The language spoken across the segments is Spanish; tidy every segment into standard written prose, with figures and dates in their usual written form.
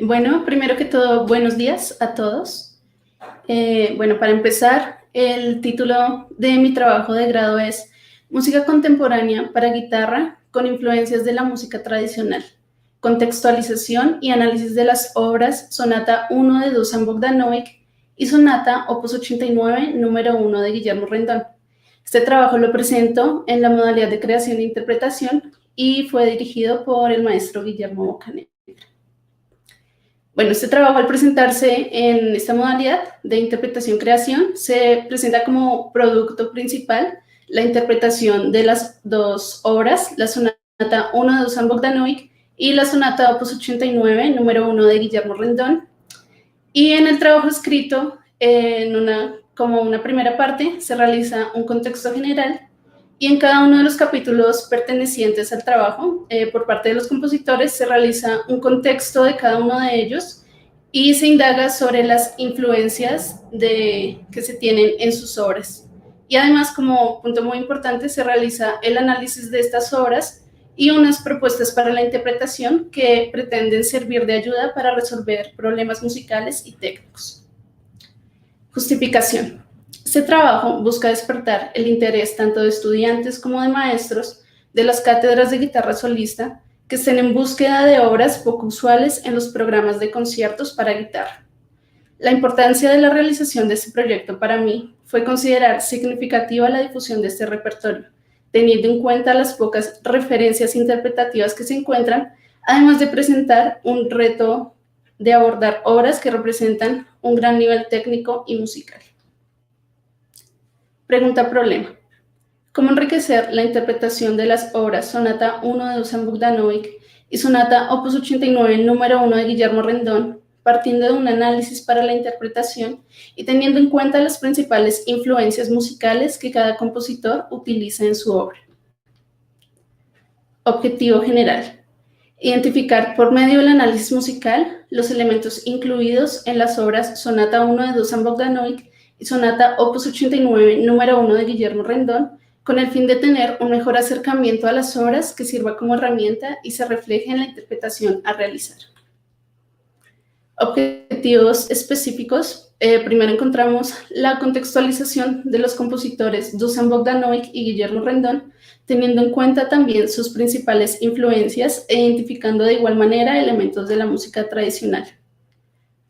Bueno, primero que todo, buenos días a todos. Bueno, para empezar, el título de mi trabajo de grado es Música contemporánea para guitarra con influencias de la música tradicional, contextualización y análisis de las obras Sonata 1 de Dusan Bogdanovic y Sonata Opus 89, número 1 de Guillermo Rendón. Este trabajo lo presento en la modalidad de creación e interpretación y fue dirigido por el maestro Guillermo Bocanegra. Bueno, este trabajo al presentarse en esta modalidad de interpretación-creación se presenta como producto principal la interpretación de las dos obras, la Sonata 1 de Dusan Bogdanovic y la Sonata Opus 89, número 1 de Guillermo Rendón. Y en el trabajo escrito, como una primera parte, se realiza un contexto general y en cada uno de los capítulos pertenecientes al trabajo, por parte de los compositores, se realiza un contexto de cada uno de ellos y se indaga sobre las influencias que se tienen en sus obras. Y además, como punto muy importante, se realiza el análisis de estas obras y unas propuestas para la interpretación que pretenden servir de ayuda para resolver problemas musicales y técnicos. Justificación. Este trabajo busca despertar el interés tanto de estudiantes como de maestros de las cátedras de guitarra solista que estén en búsqueda de obras poco usuales en los programas de conciertos para guitarra. La importancia de la realización de este proyecto para mí fue considerar significativa la difusión de este repertorio, teniendo en cuenta las pocas referencias interpretativas que se encuentran, además de presentar un reto de abordar obras que representan un gran nivel técnico y musical. Pregunta-problema. ¿Cómo enriquecer la interpretación de las obras Sonata 1 de Dusan Bogdanovic y Sonata Opus 89, número 1 de Guillermo Rendón, partiendo de un análisis para la interpretación y teniendo en cuenta las principales influencias musicales que cada compositor utiliza en su obra? Objetivo general. Identificar por medio del análisis musical los elementos incluidos en las obras Sonata 1 de Dusan Bogdanovic y Sonata Opus 89, número 1 de Guillermo Rendón, con el fin de tener un mejor acercamiento a las obras que sirva como herramienta y se refleje en la interpretación a realizar. Objetivos específicos. Primero encontramos la contextualización de los compositores Dusan Bogdanovic y Guillermo Rendón, teniendo en cuenta también sus principales influencias e identificando de igual manera elementos de la música tradicional.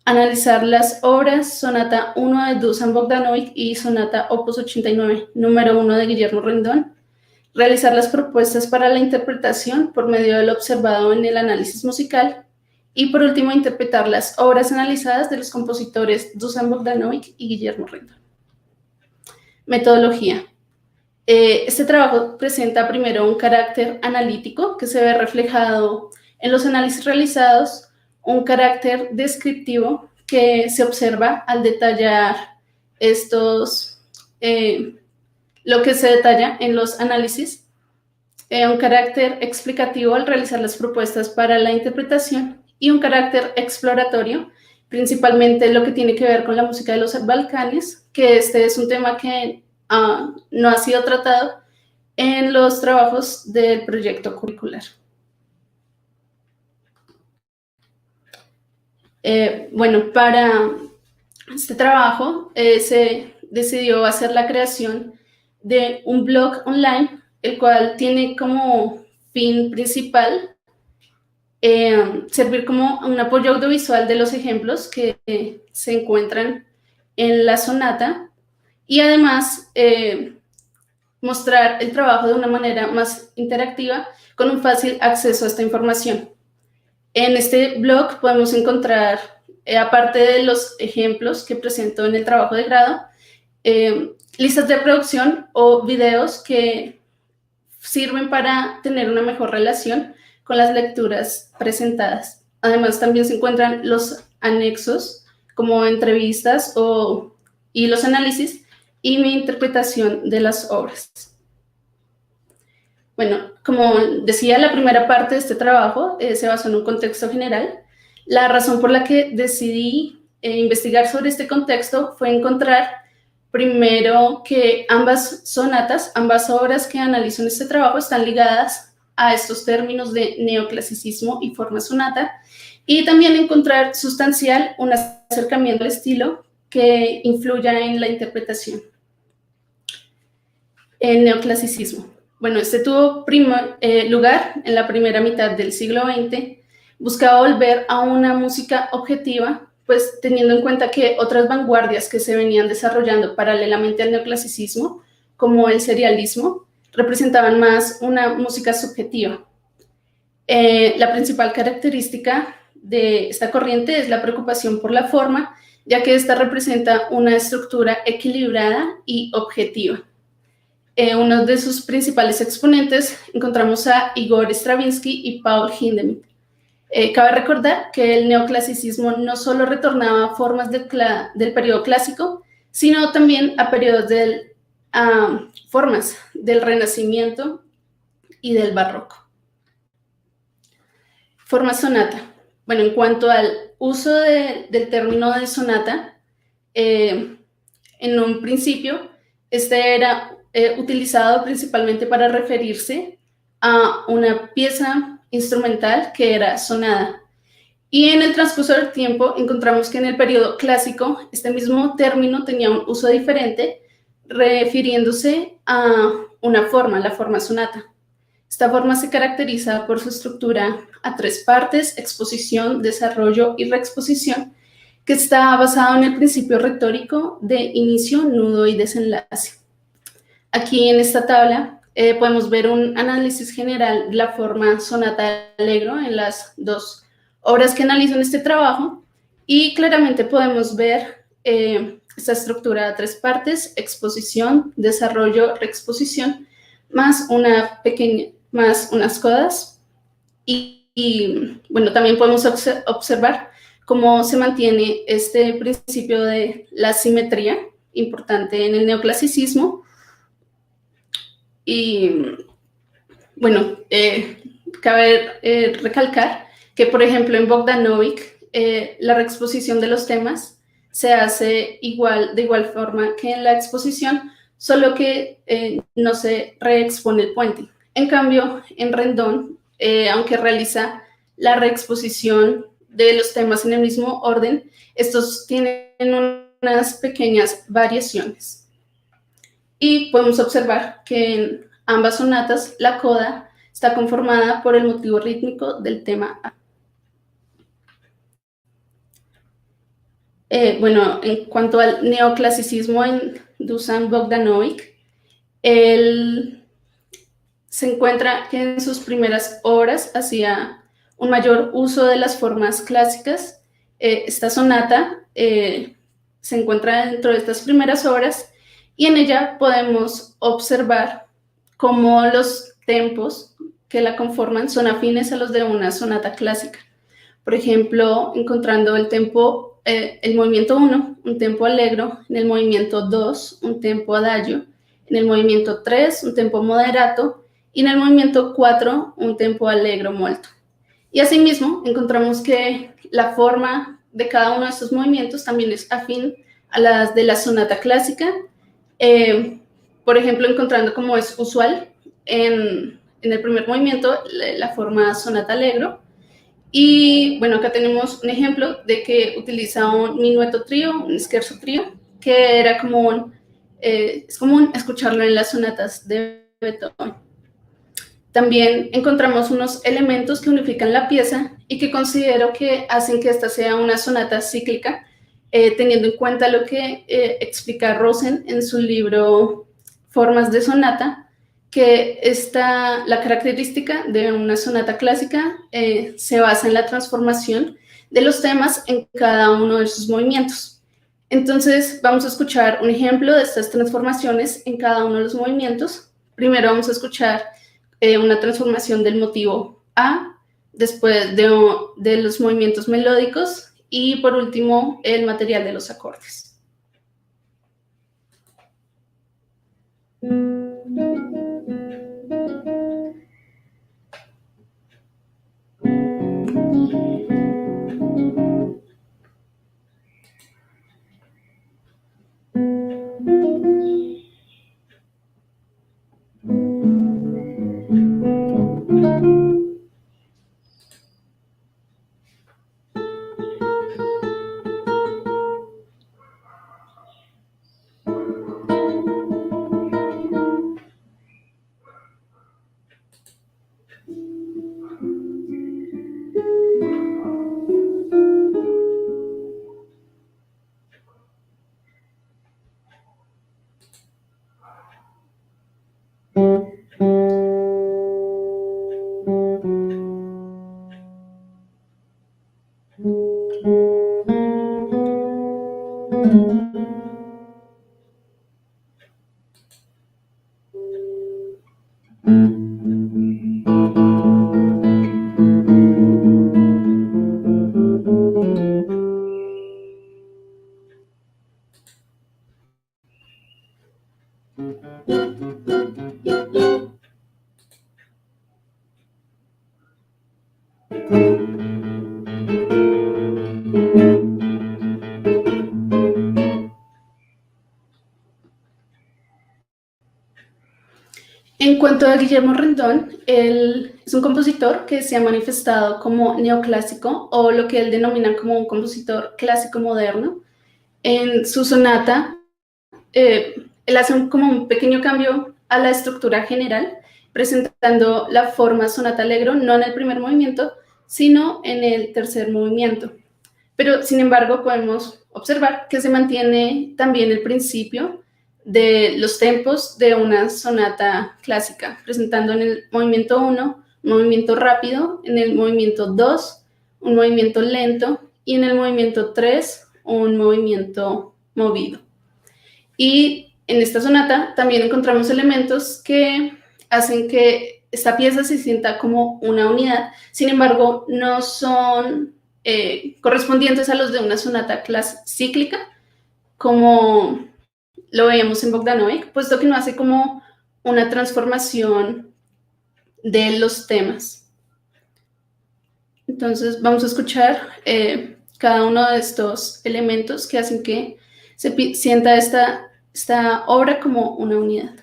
Analizar las obras Sonata 1 de Dusan Bogdanovic y Sonata Opus 89, número 1 de Guillermo Rendón. Realizar las propuestas para la interpretación por medio de lo observado en el análisis musical. Y por último, interpretar las obras analizadas de los compositores Dusan Bogdanovic y Guillermo Rendón. Metodología. Este trabajo presenta primero un carácter analítico que se ve reflejado en los análisis realizados, un carácter descriptivo que se observa al detallar lo que se detalla en los análisis, un carácter explicativo al realizar las propuestas para la interpretación y un carácter exploratorio, principalmente lo que tiene que ver con la música de los Balcanes, que este es un tema que no ha sido tratado en los trabajos del proyecto curricular. Bueno, para este trabajo se decidió hacer la creación de un blog online, el cual tiene como fin principal servir como un apoyo audiovisual de los ejemplos que se encuentran en la sonata y además mostrar el trabajo de una manera más interactiva con un fácil acceso a esta información. En este blog podemos encontrar, aparte de los ejemplos que presento en el trabajo de grado, listas de producción o videos que sirven para tener una mejor relación con las lecturas presentadas. Además, también se encuentran los anexos, como entrevistas y los análisis y mi interpretación de las obras. Bueno, como decía, la primera parte de este trabajo se basó en un contexto general. La razón por la que decidí investigar sobre este contexto fue encontrar primero que ambas sonatas, ambas obras que analizo en este trabajo están ligadas a estos términos de neoclasicismo y forma sonata, y también encontrar sustancial un acercamiento al estilo que influya en la interpretación. El neoclasicismo. Bueno, este tuvo lugar en la primera mitad del siglo XX. Buscaba volver a una música objetiva, pues teniendo en cuenta que otras vanguardias que se venían desarrollando paralelamente al neoclasicismo, como el serialismo, representaban más una música subjetiva. La principal característica de esta corriente es la preocupación por la forma, ya que esta representa una estructura equilibrada y objetiva. Uno de sus principales exponentes encontramos a Igor Stravinsky y Paul Hindemith. Cabe recordar que el neoclasicismo no solo retornaba a formas del periodo clásico, sino también a periodos formas del Renacimiento y del Barroco. Forma sonata. Bueno, en cuanto al uso del término de sonata, en un principio, este era utilizado principalmente para referirse a una pieza instrumental que era sonada. Y en el transcurso del tiempo encontramos que en el periodo clásico este mismo término tenía un uso diferente, refiriéndose a una forma, la forma sonata. Esta forma se caracteriza por su estructura a tres partes: exposición, desarrollo y reexposición, que está basado en el principio retórico de inicio, nudo y desenlace. Aquí en esta tabla podemos ver un análisis general de la forma sonata allegro en las dos obras que analizan este trabajo, y claramente podemos ver esta estructura a tres partes: exposición, desarrollo, reexposición, más unas codas. Y bueno, también podemos observar cómo se mantiene este principio de la simetría, importante en el neoclasicismo. Y bueno, cabe recalcar que, por ejemplo, en Bogdanovich, la reexposición de los temas se hace de igual forma que en la exposición, solo que no se reexpone el puente. En cambio, en Rendón, aunque realiza la reexposición de los temas en el mismo orden, estos tienen unas pequeñas variaciones. Y podemos observar que en ambas sonatas la coda está conformada por el motivo rítmico del tema A. Bueno, en cuanto al neoclasicismo en Dusan Bogdanovich, él se encuentra que en sus primeras obras hacía un mayor uso de las formas clásicas. Esta sonata se encuentra dentro de estas primeras obras, y en ella podemos observar cómo los tempos que la conforman son afines a los de una sonata clásica. Por ejemplo, encontrando el movimiento 1, un tempo allegro; en el movimiento 2, un tempo adagio; en el movimiento 3, un tempo moderato; y en el movimiento 4, un tempo allegro molto. Y asimismo, encontramos que la forma de cada uno de estos movimientos también es afín a las de la sonata clásica. Por ejemplo, encontrando, como es usual, en el primer movimiento, la forma sonata allegro. Y bueno, acá tenemos un ejemplo de que utiliza un minueto trío, un scherzo trío, que era común, es común escucharlo en las sonatas de Beethoven. También encontramos unos elementos que unifican la pieza y que considero que hacen que esta sea una sonata cíclica, teniendo en cuenta lo que explica Rosen en su libro Formas de sonata, que la característica de una sonata clásica se basa en la transformación de los temas en cada uno de sus movimientos. Entonces, vamos a escuchar un ejemplo de estas transformaciones en cada uno de los movimientos. Primero vamos a escuchar una transformación del motivo A, después de los movimientos melódicos, y por último el material de los acordes. En cuanto a Guillermo Rendón, él es un compositor que se ha manifestado como neoclásico o lo que él denomina como un compositor clásico moderno. En su sonata, él hace como un pequeño cambio a la estructura general, presentando la forma sonata allegro no en el primer movimiento, sino en el tercer movimiento. Pero, sin embargo, podemos observar que se mantiene también el principio de los tempos de una sonata clásica, presentando en el movimiento 1 un movimiento rápido, en el movimiento 2 un movimiento lento y en el movimiento 3 un movimiento movido. Y en esta sonata también encontramos elementos que hacen que esta pieza se sienta como una unidad, sin embargo, no son correspondientes a los de una sonata cíclica, como lo veíamos en Bogdanovich, puesto que no hace como una transformación de los temas. Entonces vamos a escuchar cada uno de estos elementos que hacen que se sienta esta obra como una unidad.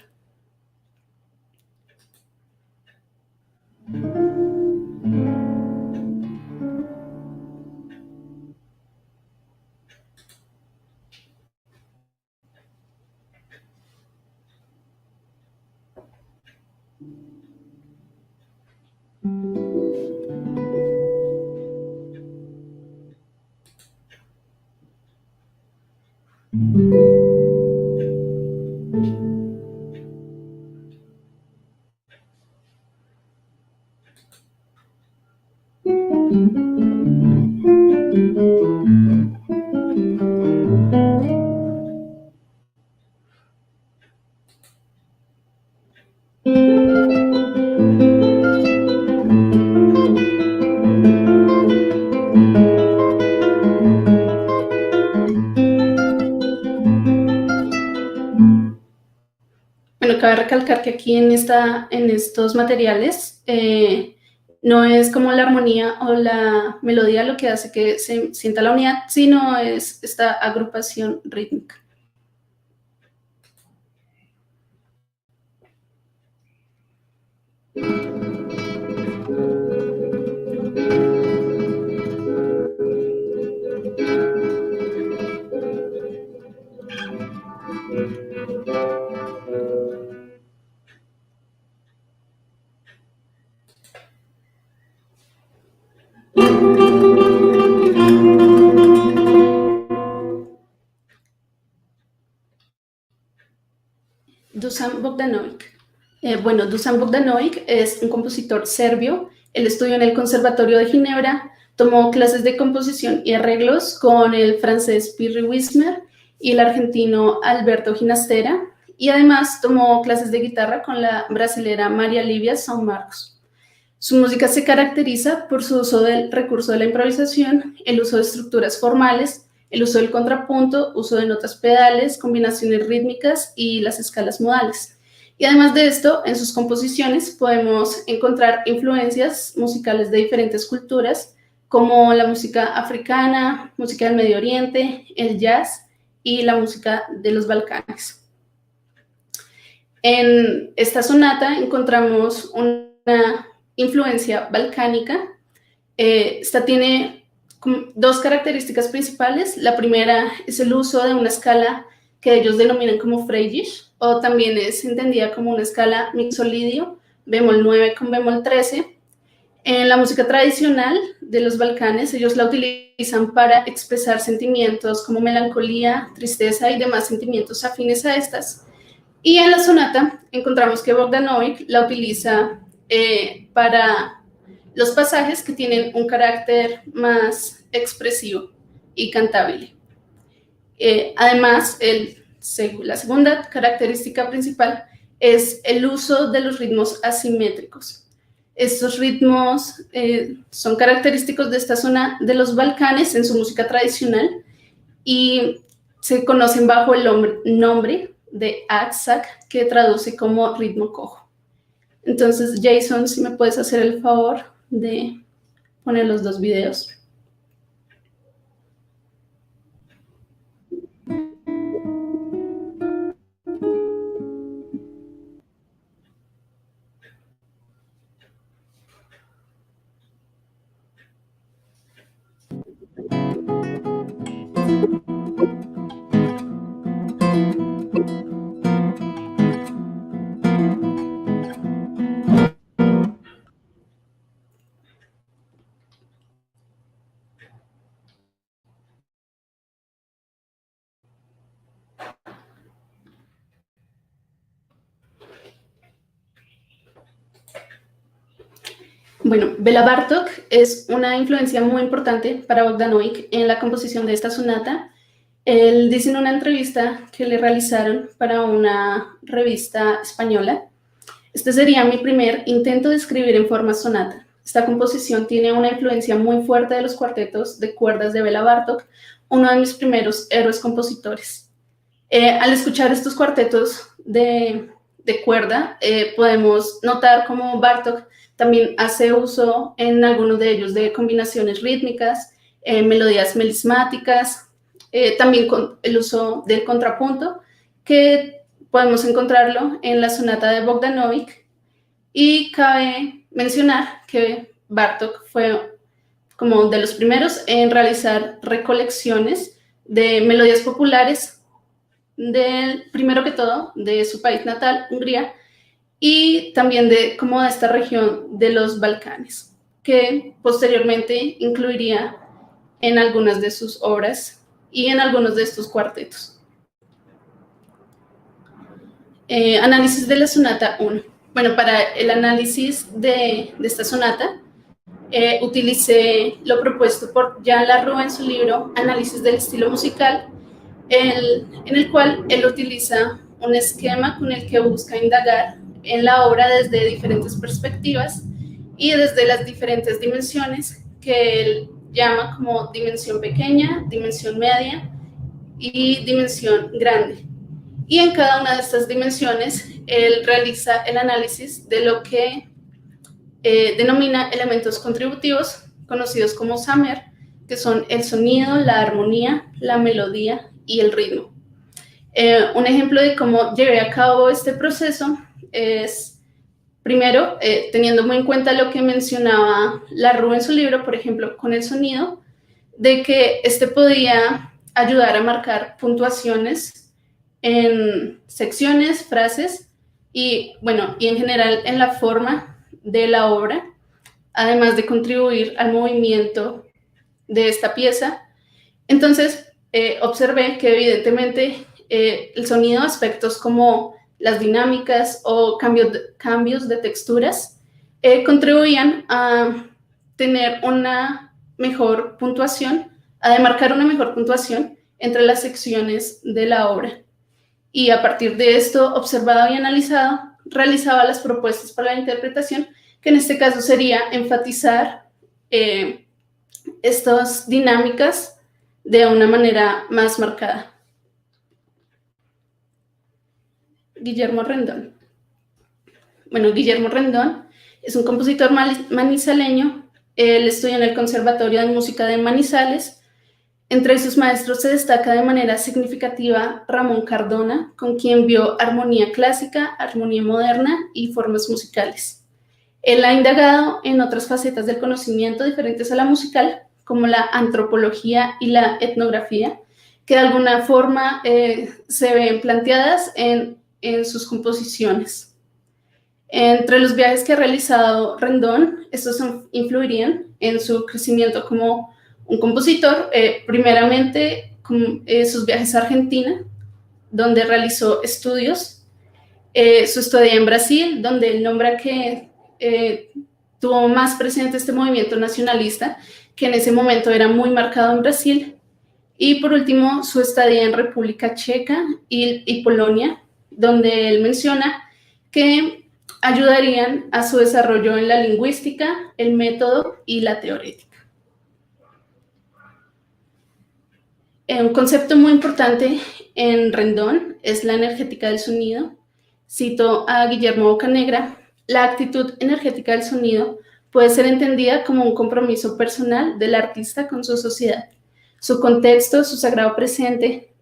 Bueno, cabe recalcar que aquí en estos materiales no es como la armonía o la melodía lo que hace que se sienta la unidad, sino es esta agrupación rítmica. Dusan Bogdanovic. Bueno, Dusan Bogdanovic es un compositor serbio. Él estudió en el Conservatorio de Ginebra, tomó clases de composición y arreglos con el francés Pirri Wismer y el argentino Alberto Ginastera, y además tomó clases de guitarra con la brasilera María Livia São Marcos. Su música se caracteriza por su uso del recurso de la improvisación, el uso de estructuras formales, el uso del contrapunto, uso de notas pedales, combinaciones rítmicas y las escalas modales. Y además de esto, en sus composiciones podemos encontrar influencias musicales de diferentes culturas, como la música africana, música del Medio Oriente, el jazz y la música de los Balcanes. En esta sonata encontramos una influencia balcánica. Esta tiene dos características principales. La primera es el uso de una escala que ellos denominan como Freydish, o también es entendida como una escala mixolidio, bemol 9 con bemol 13. En la música tradicional de los Balcanes, ellos la utilizan para expresar sentimientos como melancolía, tristeza y demás sentimientos afines a estas. Y en la sonata encontramos que Bogdanovich la utiliza para los pasajes que tienen un carácter más expresivo y cantable. Además, la segunda característica principal es el uso de los ritmos asimétricos. Estos ritmos son característicos de esta zona de los Balcanes en su música tradicional y se conocen bajo el nombre de Aksak, que traduce como ritmo cojo. Entonces, Jason, si me puedes hacer el favor de poner los dos videos. Bueno, Bela Bartók es una influencia muy importante para Bogdanovich en la composición de esta sonata. Él dice en una entrevista que le realizaron para una revista española: este sería mi primer intento de escribir en forma sonata. Esta composición tiene una influencia muy fuerte de los cuartetos de cuerdas de Bela Bartók, uno de mis primeros héroes compositores. Al escuchar estos cuartetos de cuerda, podemos notar cómo Bartók también hace uso en algunos de ellos de combinaciones rítmicas, melodías melismáticas, también con el uso del contrapunto, que podemos encontrarlo en la sonata de Bogdanovich. Y cabe mencionar que Bartók fue como de los primeros en realizar recolecciones de melodías populares primero que todo, de su país natal, Hungría, y también de como de esta región de los Balcanes, que posteriormente incluiría en algunas de sus obras y en algunos de estos cuartetos. Análisis de la sonata 1. Bueno, para el análisis de esta sonata, utilicé lo propuesto por Jean Larroux en su libro Análisis del estilo musical, en el cual él utiliza un esquema con el que busca indagar en la obra desde diferentes perspectivas y desde las diferentes dimensiones que él llama como dimensión pequeña, dimensión media y dimensión grande. Y en cada una de estas dimensiones él realiza el análisis de lo que denomina elementos contributivos, conocidos como Samer, que son el sonido, la armonía, la melodía y el ritmo. Un ejemplo de cómo llevé a cabo este proceso es, primero, teniendo muy en cuenta lo que mencionaba Larroux en su libro, por ejemplo, con el sonido, de que este podía ayudar a marcar puntuaciones en secciones, frases y, bueno, y en general en la forma de la obra, además de contribuir al movimiento de esta pieza. Entonces, observé que evidentemente el sonido, aspectos como las dinámicas o cambios de texturas, contribuían a tener una mejor puntuación, a demarcar una mejor puntuación entre las secciones de la obra. Y a partir de esto, observado y analizado, realizaba las propuestas para la interpretación, que en este caso sería enfatizar estas dinámicas de una manera más marcada. Guillermo Rendón. Bueno, Guillermo Rendón es un compositor manizaleño. Él estudió en el Conservatorio de Música de Manizales. Entre sus maestros se destaca de manera significativa Ramón Cardona, con quien vio armonía clásica, armonía moderna y formas musicales. Él ha indagado en otras facetas del conocimiento diferentes a la musical, como la antropología y la etnografía, que de alguna forma se ven planteadas en sus composiciones. Entre los viajes que ha realizado Rendón, estos influirían en su crecimiento como un compositor, primeramente sus viajes a Argentina, donde realizó estudios, su estadía en Brasil, donde él nombra que tuvo más presente este movimiento nacionalista, que en ese momento era muy marcado en Brasil, y por último su estadía en República Checa y Polonia, donde él menciona que ayudarían a su desarrollo en la lingüística, el método y la teorética. Un concepto muy importante en Rendón es la energética del sonido. Cito a Guillermo Bocanegra: la actitud energética del sonido puede ser entendida como un compromiso personal del artista con su sociedad, su contexto, su sagrado presente,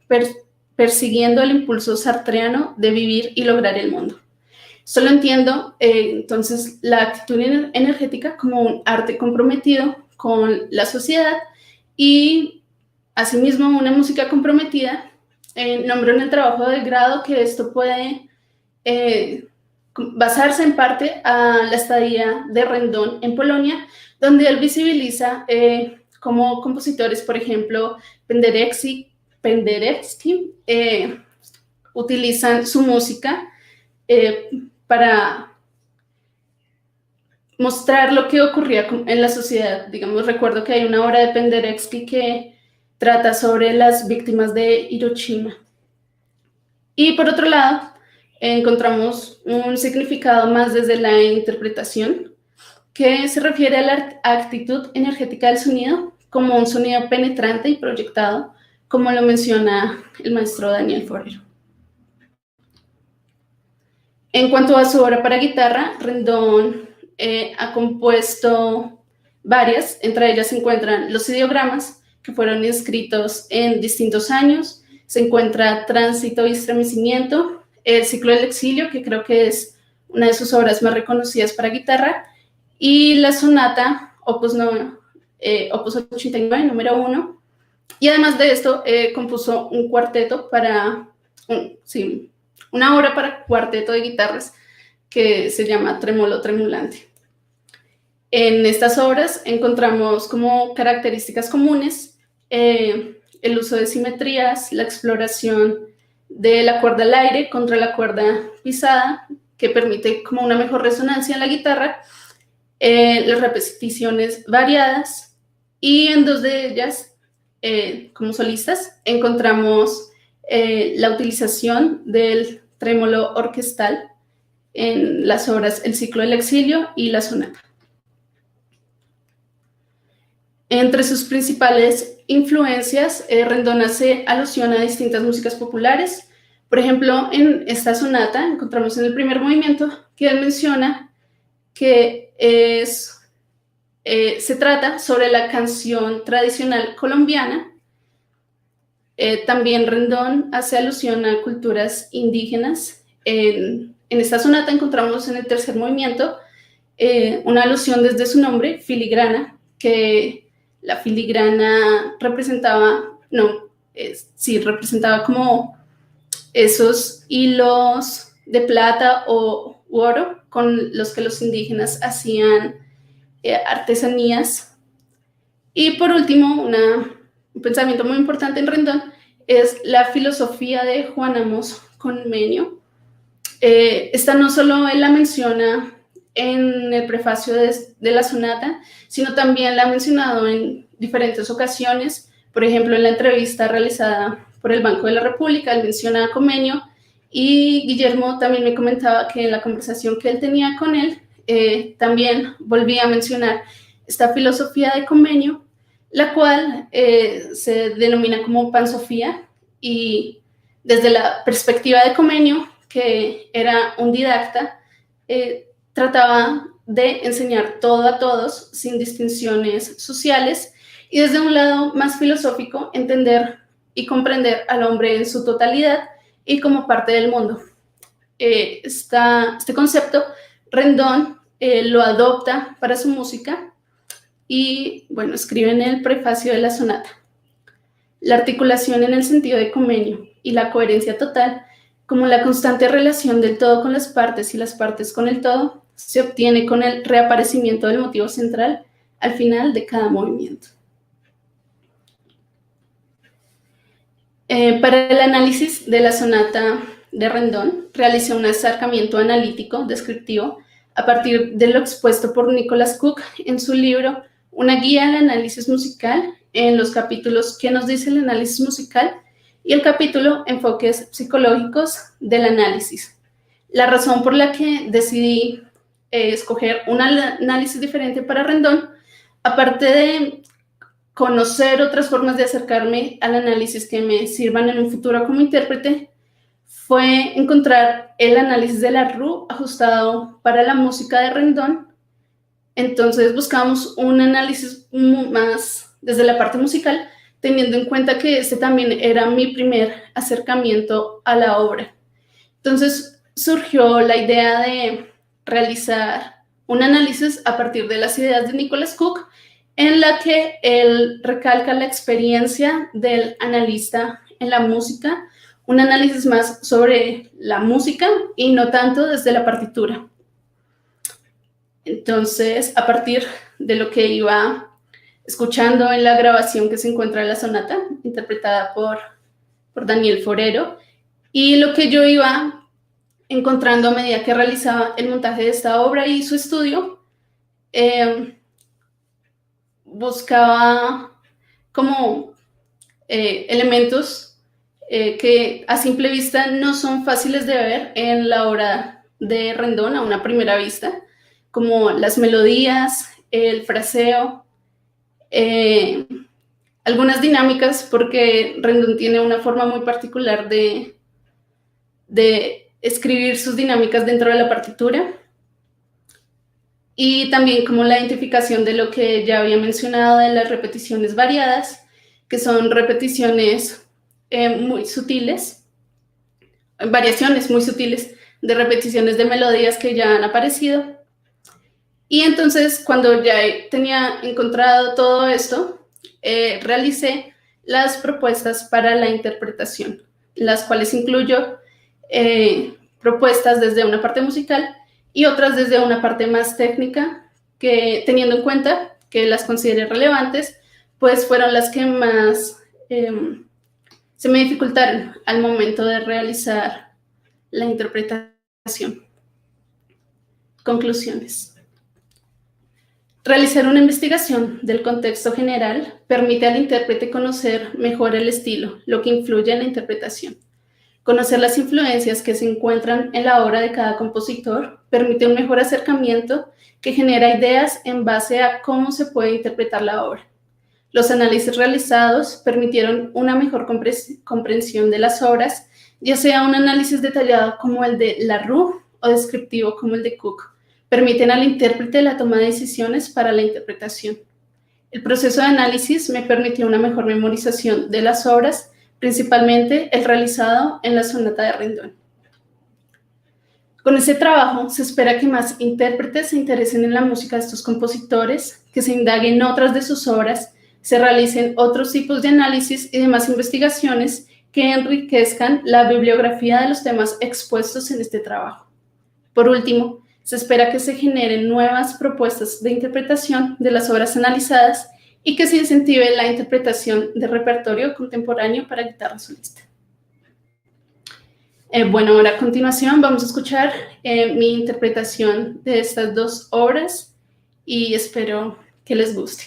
persiguiendo el impulso sartreano de vivir y lograr el mundo. Solo entiendo entonces la actitud energética como un arte comprometido con la sociedad y asimismo una música comprometida. Nombró en el trabajo de grado que esto puede basarse en parte a la estadía de Rendón en Polonia, donde él visibiliza como compositores, por ejemplo, Penderecki, utilizan su música para mostrar lo que ocurría en la sociedad. Digamos, recuerdo que hay una obra de Penderecki que trata sobre las víctimas de Hiroshima. Y por otro lado, encontramos un significado más desde la interpretación, que se refiere a la actitud energética del sonido como un sonido penetrante y proyectado, como lo menciona el maestro Daniel Forero. En cuanto a su obra para guitarra, Rendón ha compuesto varias, entre ellas se encuentran los ideogramas, que fueron escritos en distintos años, se encuentra Tránsito y Estremecimiento, el Ciclo del Exilio, que creo que es una de sus obras más reconocidas para guitarra, y la Sonata Opus 89, número 1, y además de esto compuso un cuarteto una obra para cuarteto de guitarras que se llama Trémolo Tremulante. En estas obras encontramos como características comunes el uso de simetrías, la exploración de la cuerda al aire contra la cuerda pisada, que permite como una mejor resonancia en la guitarra, las repeticiones variadas, y en dos de ellas, como solistas, encontramos la utilización del trémolo orquestal en las obras El Ciclo del Exilio y La Sonata. Entre sus principales influencias, Rendón hace alusión a distintas músicas populares. Por ejemplo, en esta sonata encontramos en el primer movimiento que él menciona que se trata sobre la canción tradicional colombiana. También Rendón hace alusión a culturas indígenas. En esta sonata encontramos en el tercer movimiento una alusión desde su nombre, filigrana, que la filigrana representaba como esos hilos de plata u oro con los que los indígenas hacían artesanías. Y por último, un pensamiento muy importante en Rendón es la filosofía de Juan Amos Conmenio. Esta no solo él la menciona en el prefacio de la sonata, sino también la ha mencionado en diferentes ocasiones. Por ejemplo, en la entrevista realizada por el Banco de la República, él menciona a Conmenio, y Guillermo también me comentaba que en la conversación que él tenía con él, también volvía a mencionar esta filosofía de Conmenio, la cual se denomina como pansofía, y desde la perspectiva de Conmenio, que era un didacta, trataba de enseñar todo a todos sin distinciones sociales, y desde un lado más filosófico entender y comprender al hombre en su totalidad y como parte del mundo. Este concepto Rendón lo adopta para su música y, bueno, escribe en el prefacio de la sonata: la articulación en el sentido de Conmenio y la coherencia total, como la constante relación del todo con las partes y las partes con el todo, se obtiene con el reaparecimiento del motivo central al final de cada movimiento. Para el análisis de la sonata de Rendón, realicé un acercamiento analítico descriptivo a partir de lo expuesto por Nicholas Cook en su libro Una guía al análisis musical, en los capítulos ¿Qué nos dice el análisis musical?, y el capítulo Enfoques psicológicos del análisis. La razón por la que decidí escoger un análisis diferente para Rendón, aparte de conocer otras formas de acercarme al análisis que me sirvan en un futuro como intérprete, fue encontrar el análisis de la RU ajustado para la música de Rendón. Entonces buscamos un análisis más desde la parte musical, teniendo en cuenta que este también era mi primer acercamiento a la obra. Entonces surgió la idea de realizar un análisis a partir de las ideas de Nicholas Cook, en la que él recalca la experiencia del analista en la música, un análisis más sobre la música y no tanto desde la partitura. Entonces, a partir de lo que iba escuchando en la grabación que se encuentra en la sonata, interpretada por Daniel Forero, y lo que yo iba encontrando a medida que realizaba el montaje de esta obra y su estudio, eh, buscaba como elementos que a simple vista no son fáciles de ver en la obra de Rendón a una primera vista, como las melodías, el fraseo, eh, algunas dinámicas, porque Rendón tiene una forma muy particular de escribir sus dinámicas dentro de la partitura, y también como la identificación de lo que ya había mencionado de las repeticiones variadas, que son repeticiones muy sutiles, variaciones muy sutiles de repeticiones de melodías que ya han aparecido. Y entonces, cuando ya tenía encontrado todo esto, realicé las propuestas para la interpretación, las cuales incluyo propuestas desde una parte musical y otras desde una parte más técnica, que teniendo en cuenta que las consideré relevantes, pues fueron las que más se me dificultaron al momento de realizar la interpretación. Conclusiones. Realizar una investigación del contexto general permite al intérprete conocer mejor el estilo, lo que influye en la interpretación. Conocer las influencias que se encuentran en la obra de cada compositor permite un mejor acercamiento que genera ideas en base a cómo se puede interpretar la obra. Los análisis realizados permitieron una mejor comprensión de las obras, ya sea un análisis detallado como el de Larue o descriptivo como el de Cook. Permiten al intérprete la toma de decisiones para la interpretación. El proceso de análisis me permitió una mejor memorización de las obras, principalmente el realizado en la sonata de Rendón. Con este trabajo se espera que más intérpretes se interesen en la música de estos compositores, que se indaguen otras de sus obras, se realicen otros tipos de análisis y demás investigaciones que enriquezcan la bibliografía de los temas expuestos en este trabajo. Por último, se espera que se generen nuevas propuestas de interpretación de las obras analizadas y que se incentive la interpretación de repertorio contemporáneo para guitarra solista. Bueno, ahora a continuación vamos a escuchar mi interpretación de estas dos obras y espero que les guste.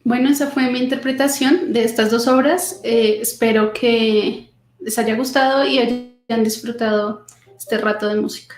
Bueno, esa fue mi interpretación de estas dos obras. Espero que les haya gustado y hayan disfrutado este rato de música.